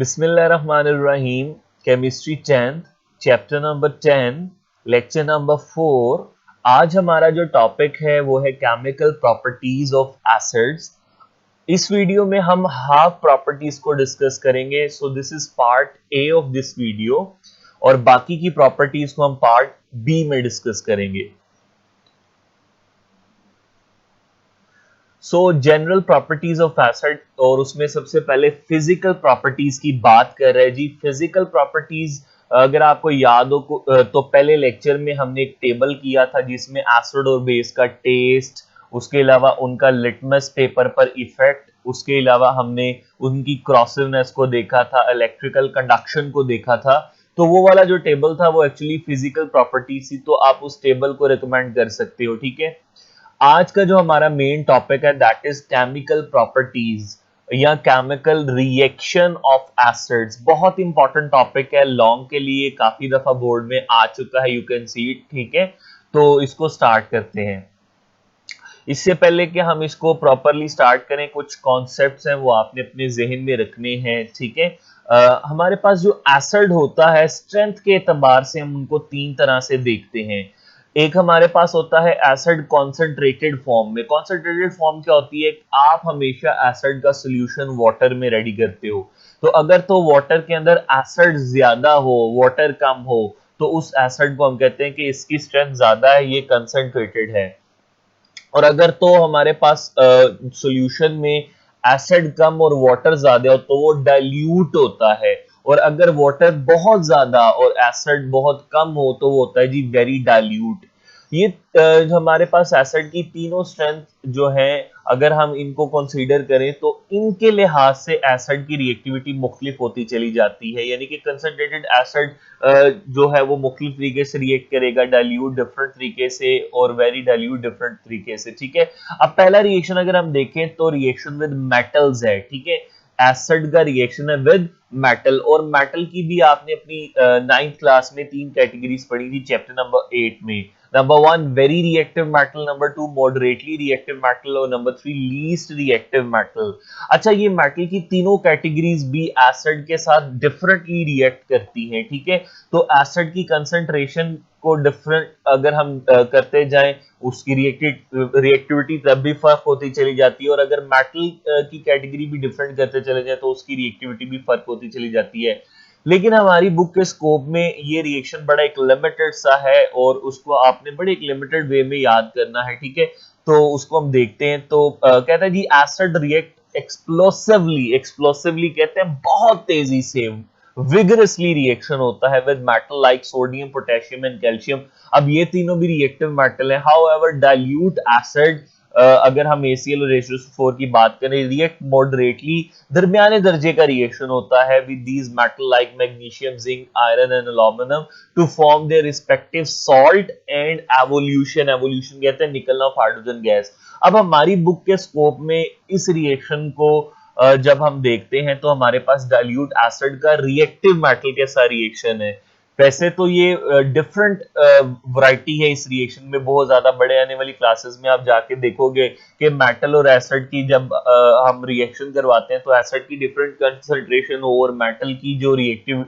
बिस्मिल्लाहिर्रहमानिर्रहीम। Chemistry 10th chapter number 10 lecture number 4। आज हमारा जो टॉपिक है वो है केमिकल प्रॉपर्टीज ऑफ एसिड्स। इस वीडियो में हम हाफ प्रॉपर्टीज को डिस्कस करेंगे। So this is part A of this video और बाकी की प्रॉपर्टीज को हम पार्ट बी में डिस्कस करेंगे। सो जनरल प्रॉपर्टीज ऑफ एसिड और उसमें सबसे पहले फिजिकल प्रॉपर्टीज की बात कर रहे हैं जी। फिजिकल प्रॉपर्टीज अगर आपको याद हो तो पहले लेक्चर में हमने एक टेबल किया था जिसमें एसिड और बेस का टेस्ट, उसके अलावा उनका लिटमस पेपर पर इफेक्ट, उसके अलावा हमने उनकी क्रॉसिवनेस को देखा था, इलेक्ट्रिकल कंडक्शन को देखा था। तो वो वाला जो टेबल था वो एक्चुअली फिजिकल प्रॉपर्टीज थी, तो आप उस टेबल को रिकमेंड कर सकते हो। ठीक है, आज का जो हमारा मेन टॉपिक है दैट इज केमिकल प्रॉपर्टीज या केमिकल रिएक्शन ऑफ एसिड्स। बहुत इंपॉर्टेंट टॉपिक है, लॉन्ग के लिए काफी दफा बोर्ड में आ चुका है, यू कैन सी इट। ठीक है, तो इसको स्टार्ट करते हैं। इससे पहले कि हम इसको प्रॉपरली स्टार्ट करें, कुछ कॉन्सेप्ट्स हैं वो आपने अपने जहन में रखने हैं। ठीक है, हमारे पास जो एसिड होता है स्ट्रेंथ के एतबार से हम उनको तीन तरह से देखते हैं। एक हमारे पास होता है एसिड कॉन्सेंट्रेटेड फॉर्म में। कॉन्सेंट्रेटेड फॉर्म क्या होती है? आप हमेशा एसिड का सोल्यूशन वाटर में रेडी करते हो, तो अगर तो वाटर के अंदर एसिड ज्यादा हो, वाटर कम हो, तो उस एसिड को हम कहते हैं कि इसकी स्ट्रेंथ ज्यादा है, ये कंसेंट्रेटेड है। और अगर तो हमारे पास सॉल्यूशन में एसिड कम और वाटर ज्यादा हो तो वो डाइल्यूट होता है। और अगर वाटर बहुत ज्यादा और एसिड बहुत कम हो तो वो होता है जी वेरी डाइल्यूट। ये जो हमारे पास एसिड की तीनों स्ट्रेंथ जो है, अगर हम इनको कंसीडर करें तो इनके लिहाज से एसिड की रिएक्टिविटी मुख्तलिफ होती चली जाती है। यानी कि कंसंट्रेटेड एसिड जो है वो मुख्तलिफ तरीके से रिएक्ट करेगा, डाइल्यूट डिफरेंट तरीके से और वेरी डाइल्यूट डिफरेंट तरीके से। ठीक है, अब पहला रिएक्शन अगर हम देखें तो रिएक्शन विद मेटल्स है। ठीक है, एसिड का रिएक्शन है विद मेटल। और मेटल की भी आपने अपनी 9th क्लास में तीन कैटेगरीज पढ़ी थी चैप्टर नंबर 8 में। Number 1 very reactive metal, number 2 moderately reactive metal और नंबर 3 लीस्ट रिएक्टिव मेटल। अच्छा, ये मेटल की तीनों कैटेगरीज भी एसिड के साथ डिफरेंटली रिएक्ट करती हैं। ठीक है, तो एसिड की कंसंट्रेशन को डिफरेंट अगर हम करते जाएं, उसकी रिएक्टिविटी तब भी फर्क होती चली जाती है। और अगर मेटल की कैटेगरी भी डिफरेंट करते चले जाए तो उसकी रिएक्टिविटी भी फर्क होती चली जाती है। लेकिन हमारी बुक के स्कोप में ये रिएक्शन बड़ा एक लिमिटेड सा है और उसको आपने बड़े एक लिमिटेड वे में याद करना है। ठीक है, तो उसको हम देखते हैं। तो कहता है जी एसिड रिएक्ट एक्सप्लोसिवली। एक्सप्लोसिवली कहते हैं बहुत तेजी से, विगरसली रिएक्शन होता है with metal like sodium, potassium and calcium. अब ये तीनों भी रिएक्टिव मेटल है। हाउएवर डाइल्यूट एसिड, अगर हम ACl और H2SO4 की बात करें, रिएक्ट मॉडरेटली, दरमियाने दर्जे का रिएक्शन होता है with these metal like magnesium, zinc, iron and aluminium to form their respective salt and evolution. Evolution कहते हैं निकलना ऑफ हाइड्रोजन गैस। अब हमारी बुक के स्कोप में इस रिएक्शन को जब हम देखते हैं तो हमारे पास डाइल्यूट एसिड का रिएक्टिव मेटल के साथ रिएक्शन है। वैसे तो ये डिफरेंट वैरायटी है इस रिएक्शन में, बहुत ज्यादा बड़े आने वाली क्लासेस में आप जाके देखोगे कि मेटल और एसिड की जब हम रिएक्शन करवाते हैं तो एसिड की डिफरेंट कंसंट्रेशन हो और मेटल की जो रिएक्टिव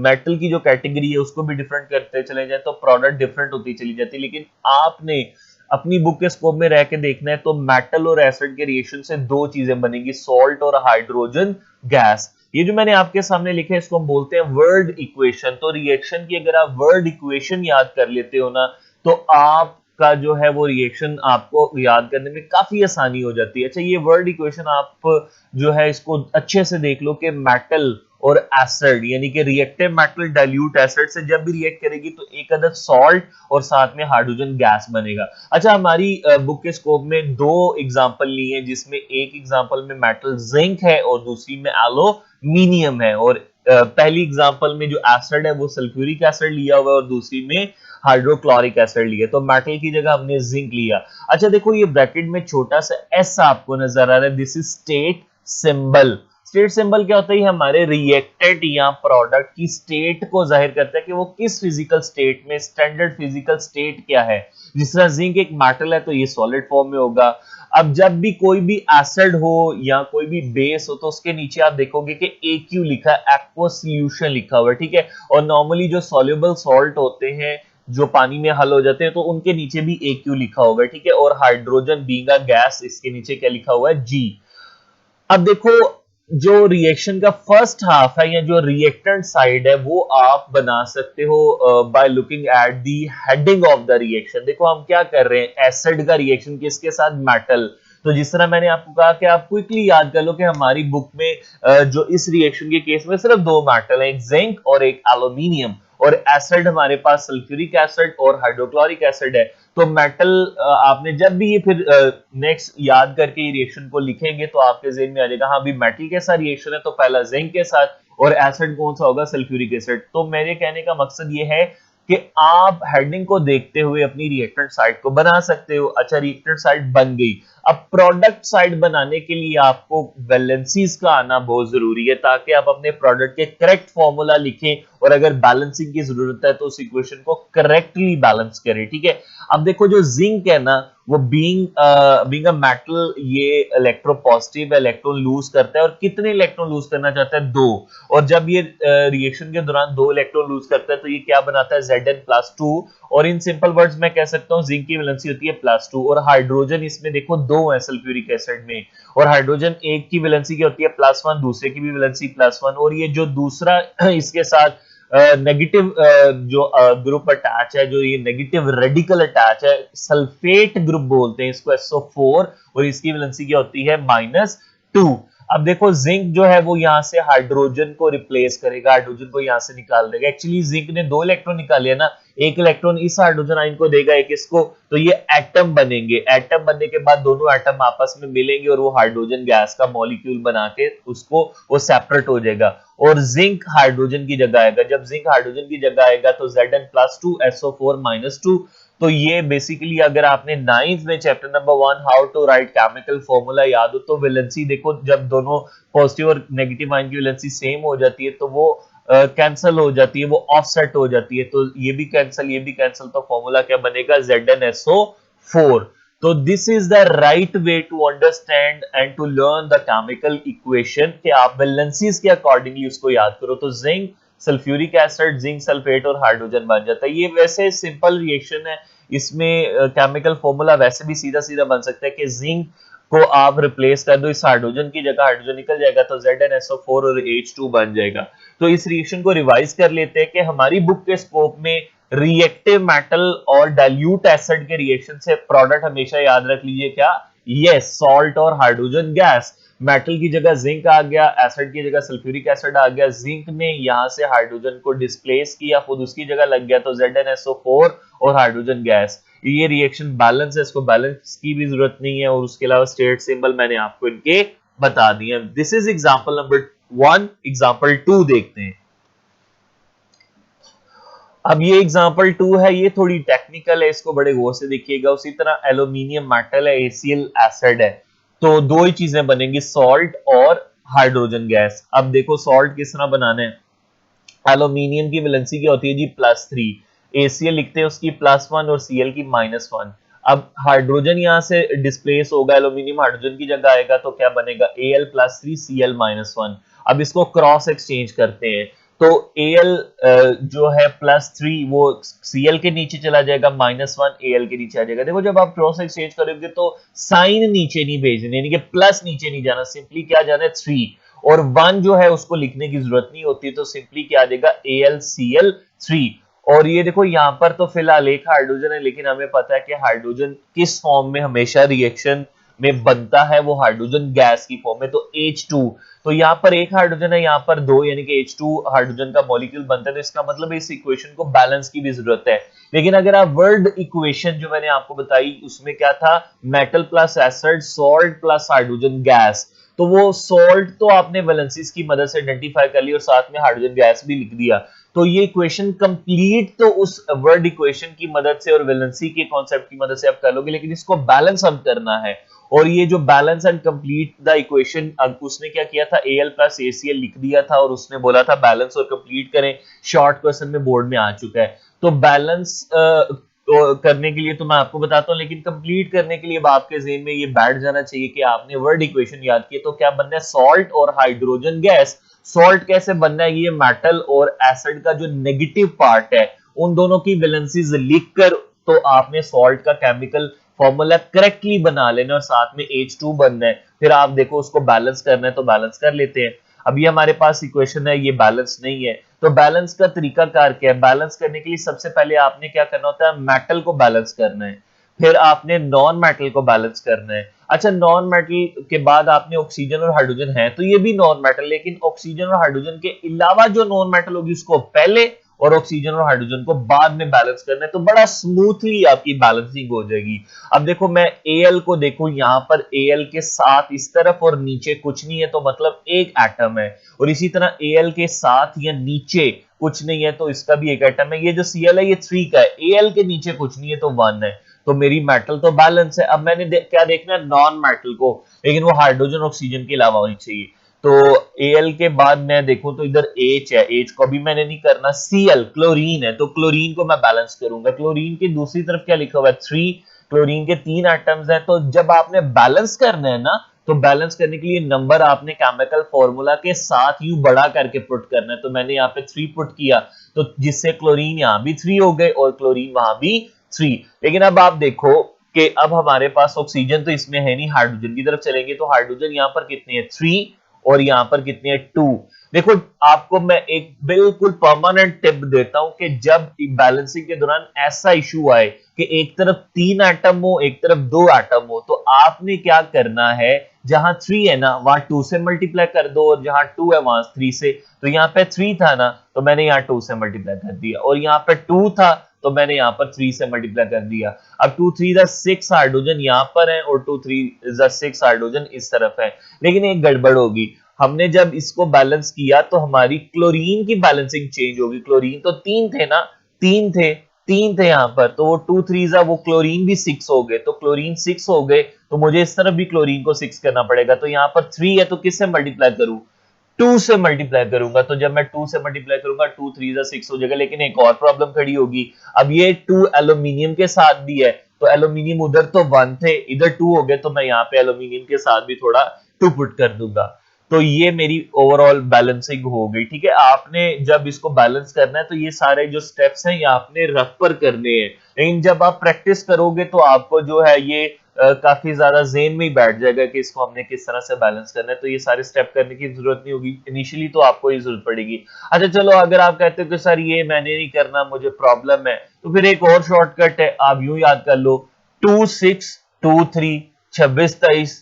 मेटल की जो कैटेगरी है उसको भी डिफरेंट करते चले जाए तो प्रोडक्ट डिफरेंट होती चली जाती है। लेकिन आपने अपनी बुक के स्कोप में रह के देखना है तो मेटल और एसिड के रिएक्शन से दो चीजें बनेंगी, सॉल्ट और हाइड्रोजन गैस। ये जो मैंने आपके सामने लिखा है इसको हम बोलते हैं वर्ड इक्वेशन। तो रिएक्शन की अगर आप वर्ड इक्वेशन याद कर लेते हो ना तो आपका जो है वो रिएक्शन आपको याद करने में काफी आसानी हो जाती है। अच्छा, ये वर्ड इक्वेशन आप जो है इसको अच्छे से देख लो कि मेटल और एसिड यानी कि रिएक्टिव मेटल डाइल्यूट एसिड से जब भी रिएक्ट करेगी तो एक अदद सॉल्ट और साथ में हाइड्रोजन गैस बनेगा। अच्छा, हमारी बुक के स्कोप में दो एग्जांपल ली है जिसमें एक एग्जांपल में मेटल जिंक है और दूसरी में एल्यूमिनियम है। और पहली एग्जांपल में जो एसिड है वो सल्फ्यूरिक एसिड लिया हुआ है और दूसरी में हाइड्रोक्लोरिक एसिड लिया, तो मेटल की जगह हमने जिंक लिया। अच्छा देखो, ये ब्रैकेट में छोटा सा एस आपको नजर आ रहा है, this is state symbol. State symbol क्या होता है? हमारे रिएक्टेंट या प्रोडक्ट की स्टेट को जाहिर करता है कि वो किस फिजिकल स्टेट में, स्टैंडर्ड फिजिकल स्टेट क्या है। जिस तरह जिंक एक मेटल है तो ये सॉलिड फॉर्म में होगा। अब जब भी कोई भी एसिड हो या कोई भी बेस हो तो उसके नीचे आप देखोगे कि AQ लिखा है, एक्वा सॉल्यूशन लिखा हुआ है, ठीक है। और नॉर्मली जो सॉल्युबल सॉल्ट होते हैं जो पानी में हल हो जाते हैं तो उनके नीचे भी AQ लिखा होगा, ठीक है। और हाइड्रोजन बीइंग अ गैस, इसके नीचे क्या लिखा हुआ है, G। अब देखो जो रिएक्शन का फर्स्ट हाफ है या जो रिएक्टेंट साइड है वो आप बना सकते हो by looking at the heading of the reaction. देखो हम क्या कर रहे हैं, एसिड का रिएक्शन किसके साथ, मेटल। तो जिस तरह मैंने आपको कहा कि आप क्विकली याद कर लो कि हमारी बुक में जो इस रिएक्शन के केस में सिर्फ दो मेटल है, एक जिंक और एक एल्यूमिनियम। और एसिड हमारे पास सल्फ्यूरिक एसिड और हाइड्रोक्लोरिक एसिड है। तो मेटल आपने जब भी ये फिर नेक्स्ट याद करके रिएक्शन को लिखेंगे तो आपके ज़हन में आ जाएगा, हाँ भी मेटल के साथ रिएक्शन है तो पहला जिंक के साथ और एसिड कौन सा होगा, सल्फ्यूरिक एसिड। तो मेरे कहने का मकसद ये है कि आप हेडिंग को देखते हुए अपनी रिएक्टेंट साइड को बना सकते हो। अच्छा, रिएक्टेंट साइड बन गई, अब प्रोडक्ट साइड बनाने के लिए आपको वैलेंसीज का आना बहुत जरूरी है ताकि आप अपने प्रोडक्ट के करेक्ट फॉर्मूला लिखें और अगर बैलेंसिंग की जरूरत है तो उस इक्वेशन को करेक्टली बैलेंस करें, ठीक है। अब देखो जो जिंक है ना, वो बीइंग अ मेटल ये इलेक्ट्रोपॉजिटिव इलेक्ट्रॉन लूज करता है। और कितने इलेक्ट्रॉन लूज करना चाहता है, दो। और जब ये रिएक्शन के दौरान दो इलेक्ट्रॉन लूज करता है तो ये क्या बनाता है, Zn+2। और इन सिंपल वर्ड्स में कह सकता हूं जिंक की वैलेंसी होती है +2 और हाइड्रोजन इसमें देखो दो है सल्फ्यूरिक एसिड में। और हाइड्रोजन एक की वैलेंसी क्या होती है, +1, दूसरे की भी वैलेंसी +1। और ये जो दूसरा इसके साथ नेगेटिव जो ग्रुप अटैच है, जो ये नेगेटिव रेडिकल अटैच है, सल्फेट ग्रुप बोलते हैं इसको, SO4। और इसकी वैलेंसी क्या होती है, -2। अब देखो जिंक जो है वो यहां से हाइड्रोजन को रिप्लेस करेगा, हाइड्रोजन को यहां से निकाल देगा। एक्चुअली जिंक ने दो इलेक्ट्रॉन निकाले ना, एक इलेक्ट्रॉन इस हाइड्रोजन आयन को देगा, एक इसको, तो ये एटम बनेंगे। एटम बनने के बाद दोनों एटम आपस में मिलेंगे और वो हाइड्रोजन गैस का मॉलिक्यूल बना के उसको वो सेपरेट हो जाएगा और जिंक हाइड्रोजन की जगह आएगा। जब जिंक हाइड्रोजन की जगह आएगा तो Zn+2 SO4-2। तो ये बेसिकली अगर आपने 9th में chapter number 1 how to write chemical formula याद हो तो वैलेंसी देखो, जब दोनों पॉजिटिव और नेगेटिव आयन की वैलेंसी सेम हो जाती है तो वो कैंसिल हो जाती है, वो ऑफसेट हो जाती है। तो ये भी कैंसिल, ये भी कैंसिल, तो फॉर्मूला क्या बनेगा, ZnSO4। तो this is the right way to understand and to learn the chemical equation कि आप वैलेंसीज के अकॉर्डिंगली उसको याद करो। तो zinc, sulphuric acid, zinc sulphate और हाइड्रोजन बन जाता है। ये वैसे सिंपल रिएक्शन है, इसमें केमिकल फॉर्मूला वैसे भी सीधा सीधा बन सकता है कि जिंक को आप रिप्लेस कर दो इस हाइड्रोजन की जगह, हाइड्रोजन निकल जाएगा तो ZnSO4 और H2 बन जाएगा। तो इस रिएक्शन को रिवाइज कर लेते हैं कि हमारी बुक के स्कोप में रिएक्टिव मेटल और डाइल्यूट एसिड के रिएक्शन से प्रोडक्ट हमेशा याद रख लीजिए क्या, यस, सॉल्ट और हाइड्रोजन गैस। मेटल की जगह जिंक आ गया, एसिड की जगह सल्फ्यूरिक एसिड आ गया। जिंक ने यहां से हाइड्रोजन को डिस्प्लेस किया, खुद उसकी जगह लग गया तो ZnSO4 और हाइड्रोजन गैस। ये रिएक्शन बैलेंस है, इसको बैलेंस की भी जरूरत नहीं है। और उसके अलावा स्टेट सिंबल मैंने आपको इनके बता दिए। This is example number 1। Example 2 देखते हैं। अब ये एग्जांपल 2 है, ये थोड़ी टेक्निकल है, इसको बड़े गौर से देखिएगा। उसी तरह एल्यूमिनियम मेटल है, ACl एसिड है, तो दो ही चीजें बनेंगी, सॉल्ट और हाइड्रोजन गैस। अब देखो सॉल्ट किस तरह बनाना है, एल्यूमिनियम की वैलेंसी क्या होती है जी, +3। ACl लिखते हैं उसकी +1 और Cl की -1। अब हाइड्रोजन यहां से डिस्प्लेस होगा, एल्यूमिनियम हाइड्रोजन की जगह आएगा तो क्या बनेगा, Al+3 Cl -1। अब इसको क्रॉस एक्सचेंज करते हैं तो Al जो है +3 वो Cl के नीचे चला जाएगा, -1 Al के नीचे आ जाएगा। देखो जब आप क्रॉस एक्सचेंज करोगे तो साइन नीचे नहीं भेजने, यानी कि प्लस नीचे नहीं जाना, सिंपली क्या जाना है 3। और 1 जो है उसको लिखने की जरूरत नहीं होती, तो सिंपली क्या आ जाएगा, AlCl3। और ये देखो यहां पर तो फिलहाल एक हाइड्रोजन है, लेकिन हमें पता है कि हाइड्रोजन किस फॉर्म में हमेशा रिएक्शन में बनता है, वो हाइड्रोजन गैस की फॉर्म में, तो H2। तो यहाँ पर एक हाइड्रोजन है, यहाँ पर दो, यानी कि H2 हाइड्रोजन का मॉलिक्यूल बनता है। तो इसका मतलब इस इक्वेशन को बैलेंस की भी जरूरत है। लेकिन अगर आप वर्ड इक्वेशन जो मैंने आपको बताई उसमें क्या था, metal plus acid, salt plus hydrogen gas. तो वो सॉल्ट तो आपने वैलेंसीज की मदद से आइडेंटिफाई कर ली और साथ में हाइड्रोजन गैस भी लिख दिया। तो ये इक्वेशन कंप्लीट तो उस वर्ड इक्वेशन की मदद से और वैलेंसी के कॉन्सेप्ट की मदद से आप कर लोगे, लेकिन इसको बैलेंस हम करना है। और ये जो balance and complete the equation, उसने क्या किया था, Al प्लस ACl लिख दिया था और उसने बोला था बैलेंस और कंप्लीट करें। शॉर्ट क्वेश्चन में बोर्ड में आ चुका है। तो बैलेंस तो करने के लिए तो मैं आपको बताता हूँ, लेकिन कंप्लीट करने के लिए अब आपके ज़हन में ये बैठ जाना चाहिए कि आपने वर्ड इक्वेशन याद की। तो क्या बनना है, सॉल्ट और हाइड्रोजन गैस। सॉल्ट कैसे बनना है, ये मेटल और एसिड का जो नेगेटिव पार्ट है उन दोनों की वैलेंसीज लिखकर तो आपने सॉल्ट का केमिकल फॉर्मूला करेक्टली बना लेना और साथ में H2 बनना है। फिर आप देखो उसको बैलेंस करना है तो बैलेंस कर लेते हैं। अभी हमारे पास इक्वेशन है, ये बैलेंस नहीं है, तो बैलेंस का तरीका कार क्या है, बैलेंस करने के लिए सबसे पहले आपने क्या करना होता है, मेटल को बैलेंस करना है, फिर आपने नॉन मेटल को बैलेंस करना है। अच्छा, नॉन मेटल के बाद आपने ऑक्सीजन और हाइड्रोजन है तो ये भी नॉन मेटल, लेकिन ऑक्सीजन और हाइड्रोजन के अलावा जो नॉन मेटल होगी उसको पहले और ऑक्सीजन और हाइड्रोजन को बाद में बैलेंस करना है, तो बड़ा स्मूथली आपकी बैलेंसिंग हो जाएगी। अब देखो मैं Al को देखो, यहां पर Al के साथ इस तरफ और नीचे कुछ नहीं है तो मतलब एक एटम है, और इसी तरह Al के साथ या नीचे कुछ नहीं है तो इसका भी एक एटम है। ये जो Cl है ये 3 का है, Al के नीचे कुछ नहीं है तो 1 है, तो मेरी मेटल तो बैलेंस है। अब मैंने क्या देखना है, नॉन मेटल को, लेकिन वो हाइड्रोजन ऑक्सीजन के अलावा होनी चाहिए। तो Al के बाद मैं देखूं तो इधर H है, H को भी मैंने नहीं करना। Cl क्लोरीन है तो क्लोरीन को मैं बैलेंस करूंगा। क्लोरीन की दूसरी तरफ क्या लिखा हुआ है, 3। क्लोरीन के 3 एटम्स हैं, तो जब आपने बैलेंस करना है ना, तो बैलेंस करने के लिए नंबर आपने केमिकल फॉर्मूला के साथ यूं बड़ा करके पुट करना है। तो मैंने यहाँ पे 3 पुट किया, तो जिससे क्लोरीन यहाँ भी 3 हो गए और क्लोरीन वहां भी 3। लेकिन अब आप देखो कि अब हमारे पास ऑक्सीजन तो इसमें है नहीं, हाइड्रोजन की तरफ चलेंगे तो हाइड्रोजन यहाँ पर कितनी है, 3, और यहाँ पर कितनी है, 2। देखो आपको मैं एक बिल्कुल परमानेंट टिप देता हूं कि जब बैलेंसिंग के दौरान ऐसा इशू आए कि एक तरफ 3 एटम हो एक तरफ 2 एटम हो, तो आपने क्या करना है, जहां 3 है ना वहां 2 से मल्टीप्लाई कर दो, और जहां 2 है वहां 3 से। तो यहाँ पे 3 था ना तो मैंने यहाँ 2 से मल्टीप्लाई कर दिया, और यहाँ पे 2 था तो मैंने यहाँ पर 3 से मल्टीप्लाई कर दिया। अब 2 3 6 हाइड्रोजन यहाँ पर है और 2 3 6 हाइड्रोजन इस तरफ है। लेकिन एक गड़बड़ होगी, हमने जब इसको बैलेंस किया तो हमारी क्लोरीन की बैलेंसिंग चेंज होगी। क्लोरीन तो 3 थे ना, 3 थे, 3 थे यहाँ पर, तो वो 2 3 वो क्लोरीन भी 6 हो गए, तो क्लोरीन 6 हो गए, तो मुझे इस तरफ भी क्लोरीन को 6 करना पड़ेगा। तो यहाँ पर 3 है तो किससे मल्टीप्लाई करूं, 2 से मल्टीप्लाई करूंगा। तो जब मैं 2 से मल्टीप्लाई करूंगा 2 3 6 हो जाएगा। लेकिन एक और प्रॉब्लम खड़ी होगी, अब ये 2 एल्यूमिनियम के साथ भी है, तो एल्यूमिनियम उधर तो 1 थे इधर 2 हो गए, तो मैं यहाँ पे एल्यूमिनियम के साथ भी थोड़ा 2 पुट कर दूंगा। तो ये मेरी ओवरऑल बैलेंसिंग हो गई। ठीक है, आपने जब इसको बैलेंस करना है तो ये सारे जो स्टेप्स हैं ये आपने रफ पर करने हैं, लेकिन जब आप प्रैक्टिस करोगे तो आपको जो है ये काफी ज्यादा ज़हन में ही बैठ जाएगा कि इसको हमने किस तरह से बैलेंस करना है। तो ये सारे स्टेप करने की जरूरत नहीं होगी, इनिशियली तो आपको ये जरूरत पड़ेगी। अच्छा चलो, अगर आप कहते हो कि सर ये मैंने नहीं करना, मुझे प्रॉब्लम है, तो फिर एक और शॉर्टकट है, आप यूं याद कर लो, 2 6 2 3 26 23,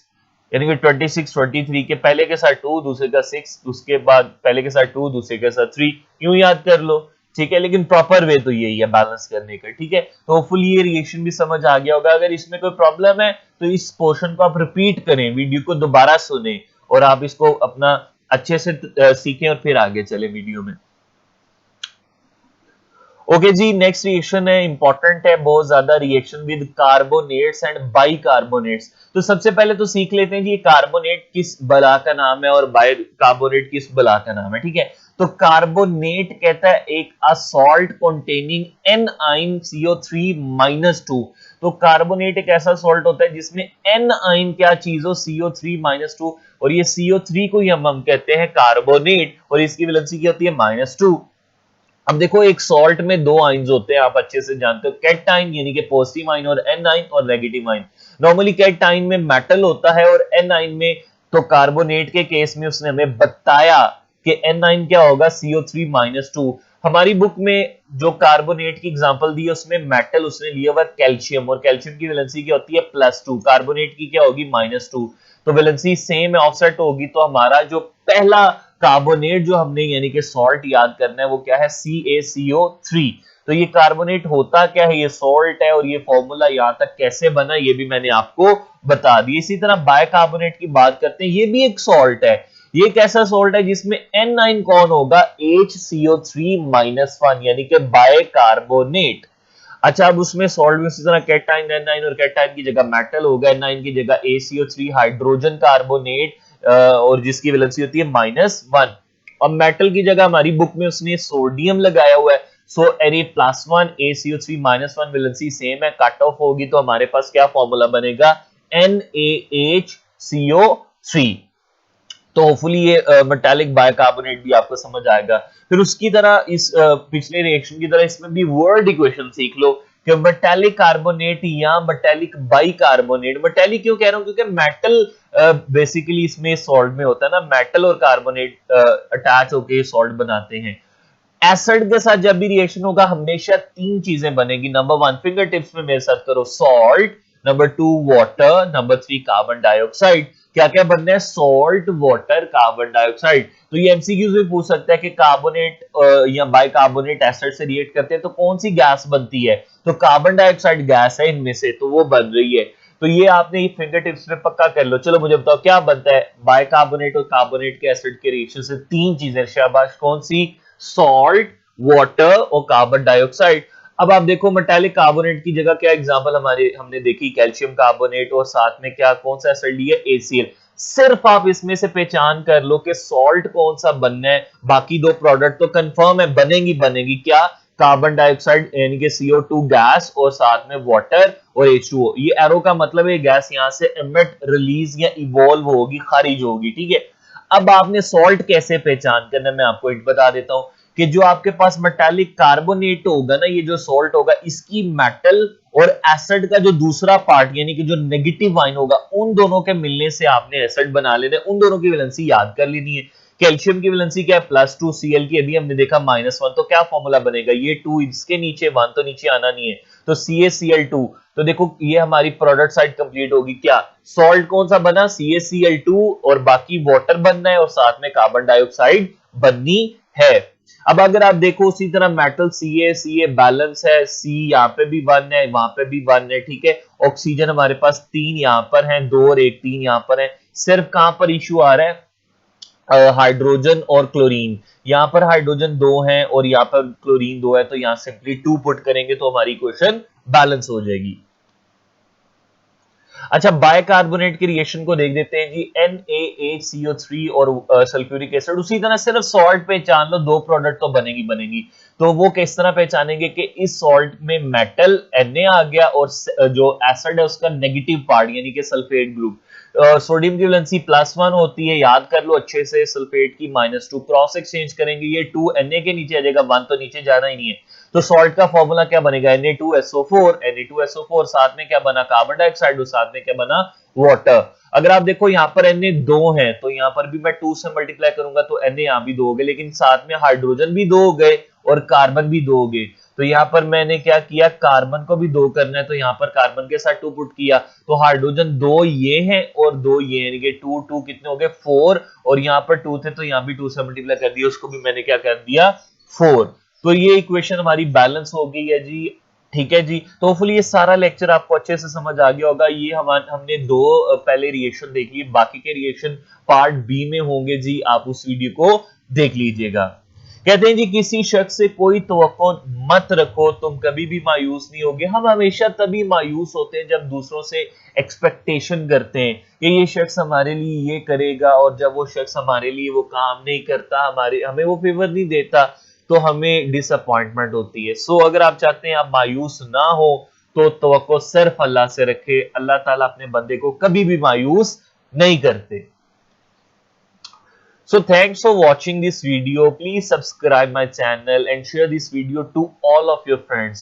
यानी कि 26 23 के पहले के साथ 2 दूसरे का 6, उसके बाद पहले के साथ 2 दूसरे के साथ 3, यूं याद कर लो। ठीक है, लेकिन प्रॉपर वे तो यही है बैलेंस करने का। ठीक है, तो होपफुली ये रिएक्शन भी समझ आ गया होगा। अगर इसमें कोई प्रॉब्लम है तो इस पोर्शन को आप रिपीट करें, वीडियो को दोबारा सुने और आप इसको अपना अच्छे से सीखें और फिर आगे चले वीडियो में। ओके जी, नेक्स्ट रिएक्शन है, इंपॉर्टेंट है बहुत ज्यादा, reaction with carbonates and bicarbonates. तो सबसे पहले तो सीख लेते हैं जी कार्बोनेट किस बला का नाम है और बाइकार्बोनेट किस बला का नाम है। ठीक है, तो कार्बोनेट कहता है एक सॉल्ट कंटेनिंग एनाइन CO3-2। तो कार्बोनेट एक ऐसा सॉल्ट होता है जिसमें एनाइन क्या चीज हो, CO3-2, और ये CO3 को ही हम कहते हैं कार्बोनेट, और इसकी वैलेंसी क्या होती है, -2। अब देखो एक सॉल्ट में दो आइंस होते हैं, आप अच्छे से जानते हो, कैटाइन यानी कि पॉजिटिव आइन और एनाइन और नेगेटिव आइन। नॉर्मली कैटाइन में मेटल होता है और एनाइन में, तो कार्बोनेट के केस में उसने हमें बताया कि एनाइन क्या होगा, CO3-2। हमारी बुक में जो कार्बोनेट की एग्जांपल दी है उसमें मेटल उसने लिया हुआ कैल्शियम, और कैल्शियम की वैलेंसी क्या होती है, +2, कार्बोनेट की क्या होगी, -2। तो वैलेंसी सेम है, ऑफसेट होगी, तो हमारा जो पहला कार्बोनेट जो हमने यानी कि सॉल्ट याद करना है वो क्या है, CaCO3। तो ये कार्बोनेट होता क्या है, ये सॉल्ट है, और ये फॉर्मूला यहां तक कैसे बना ये भी मैंने आपको बता दिया। इसी तरह बाइकार्बोनेट की बात करते हैं, ये भी एक सॉल्ट है। ये कैसा सॉल्ट है जिसमें N9 कौन होगा, HCO3-1 यानी कि बाइकार्बोनेट। अच्छा, अब उसमें सॉल्ट में इसी तरह कैटाइन N9, और कैटाइन की जगह मेटल होगा, N9 की जगह ACO3 हाइड्रोजन कार्बोनेट, और जिसकी वैलेंसी होती है -1। और मेटल की जगह हमारी बुक में उसने सोडियम लगाया हुआ है, सो Na+1 ACO3 -1 वैलेंसी सेम है, कट ऑफ होगी तो हमारे पास क्या फॉर्मूला बनेगा, NaHCO3। तो होपफुली ये मेटालिक बाइकार्बोनेट भी आपको समझ आएगा। फिर उसकी तरह इस पिछले रिएक्शन की तरह इसमें भी वर्ड इक्वेशन सीख लो कि मेटालिक कार्बोनेट या मेटालिक बाइकार्बोनेट। मेटालिक क्यों कह रहा हूं, क्योंकि मेटल बेसिकली इसमें सॉल्ट में होता है ना, मेटल और कार्बोनेट अटैच होकर सॉल्ट बनाते हैं। एसिड के साथ जब भी रिएक्शन होगा हमेशा तीन चीजें बनेगी। नंबर 1 फिंगर टिप्स में मेरे साथ करो, salt, number 2 water, number 3 carbon dioxide. क्या क्या बनना है, सॉल्ट, वाटर, कार्बन डाइऑक्साइड। तो ये एमसीक्यूज में पूछ सकता है कि कार्बोनेट या बाइकार्बोनेट एसिड से रिएक्ट करते हैं तो कौन सी गैस बनती है, तो कार्बन डाइऑक्साइड गैस है इनमें से, तो वो बन रही है। तो ये आपने ये फिंगर टिप्स में पक्का कर लो। चलो मुझे बताओ क्या बनता है बाइकार्बोनेट और कार्बोनेट के एसिड के रिएक्शन से, तीन चीजें, शाबाश, कौन सी, सॉल्ट, वाटर और कार्बन डाइऑक्साइड। अब आप देखो मेटालिक कार्बोनेट की जगह क्या एग्जांपल हमारे हमने देखी, कैल्शियम कार्बोनेट, और साथ में क्या कौन सा एसिड लिया, ACl। सिर्फ आप इसमें से पहचान कर लो कि सॉल्ट कौन सा बनना है, बाकी दो प्रोडक्ट तो कंफर्म है बनेगी बनेगी, क्या, कार्बन डाइऑक्साइड यानी कि CO2 गैस और साथ में वाटर और H2O। ये एरो का मतलब है गैस यहां से एमिट, रिलीज या इवॉल्व होगी, खारिज होगी, ठीक है। अब आपने सॉल्ट कैसे पहचान करना है मैं आपको एक बता देता हूं कि जो आपके पास मेटालिक कार्बोनेट होगा ना, ये जो सॉल्ट होगा, इसकी मेटल और एसिड का जो दूसरा पार्ट यानी कि जो नेगेटिव आयन होगा, उन दोनों के मिलने से आपने एसिड बना लेना है। उन दोनों की वैलेंसी याद कर लेनी है। कैल्शियम की वैलेंसी क्या है, +2, Cl की अभी हमने देखा -1, तो क्या फॉर्मूला बनेगा, ये 2 इसके नीचे 1 तो नीचे आना नहीं है, तो CaCl2। तो देखो ये हमारी प्रोडक्ट साइड कंप्लीट होगी। क्या सॉल्ट कौन सा बना, CaCl2, और बाकी वाटर बनना है और साथ में कार्बन डाइऑक्साइड बननी है। अब अगर आप देखो उसी तरह मेटल Ca बैलेंस है, C यहाँ पे भी 1 है, वहां पे भी 1 है, ठीक है। ऑक्सीजन हमारे पास 3 यहाँ पर है, 2 और 1, 3 यहाँ पर है। सिर्फ कहां पर इश्यू आ रहा है, हाइड्रोजन और क्लोरीन। यहां पर हाइड्रोजन 2 है और यहां पर क्लोरीन 2 है, तो यहां सिंपली 2 पुट करेंगे तो हमारी इक्वेशन बैलेंस हो जाएगी। अच्छा, बाइकार्बोनेट के रिएक्शन को देख देते हैं जी, NaHCO3 और सल्फ्यूरिक एसिड। उसी तरह सिर्फ सॉल्ट पहचान लो, दो प्रोडक्ट तो बनेगी बनेगी। तो वो किस तरह पहचानेंगे कि इस सॉल्ट में मेटल Na आ गया और जो एसिड है उसका नेगेटिव पार्ट यानी कि सल्फेट ग्रुप। सोडियम की वैलेंसी +1 होती है, याद कर लो अच्छे से, सल्फेट की -2, क्रॉस एक्सचेंज करेंगे, ये 2 Na के नीचे आ जाएगा, 1 तो नीचे जाना ही नहीं है। तो सॉल्ट का फॉर्मूला क्या बनेगा, Na2SO4, Na2SO4, साथ में क्या बना, कार्बन डाइऑक्साइड, और साथ में क्या बना, वाटर। अगर आप देखो यहाँ पर Na 2 है तो यहाँ पर भी मैं 2 से मल्टीप्लाई करूंगा तो Na यहाँ भी 2 हो गए, लेकिन साथ में हाइड्रोजन भी 2 हो गए और कार्बन भी 2 हो गए। तो यहाँ पर मैंने क्या किया, कार्बन को भी 2 करना है तो यहाँ पर कार्बन के साथ 2 पुट किया, तो हाइड्रोजन 2 ये है और 2 ये, यानी कि 2 2 कितने हो गए, 4, और यहाँ पर 2 थे तो यहाँ भी 2 से मल्टीप्लाई कर दिया, उसको भी मैंने क्या कर दिया, 4। तो ये इक्वेशन हमारी बैलेंस हो गई है जी, ठीक है जी। तो होपफुली ये सारा लेक्चर आपको अच्छे से समझ आ गया होगा। ये हमने दो पहले रिएक्शन देख लिए, बाकी के रिएक्शन पार्ट बी में होंगे जी, आप उस वीडियो को देख लीजिएगा। कहते हैं जी, किसी शख्स से कोई तवक्को मत रखो, तुम कभी भी मायूस नहीं होगे। हम हमेशा तभी मायूस होते हैं जब दूसरों से एक्सपेक्टेशन करते हैं कि ये शख्स हमारे लिए ये करेगा, और जब वो शख्स हमारे लिए वो काम नहीं करता, हमें वो फेवर नहीं देता, तो हमें डिसअपॉइंटमेंट होती है। सो अगर आप चाहते हैं आप मायूस ना हो तो तवक्को सिर्फ अल्लाह से रखे। अल्लाह ताला अपने बंदे को कभी भी मायूस नहीं करते। So thanks for watching this video. Please subscribe my channel and share this video to all of your friends.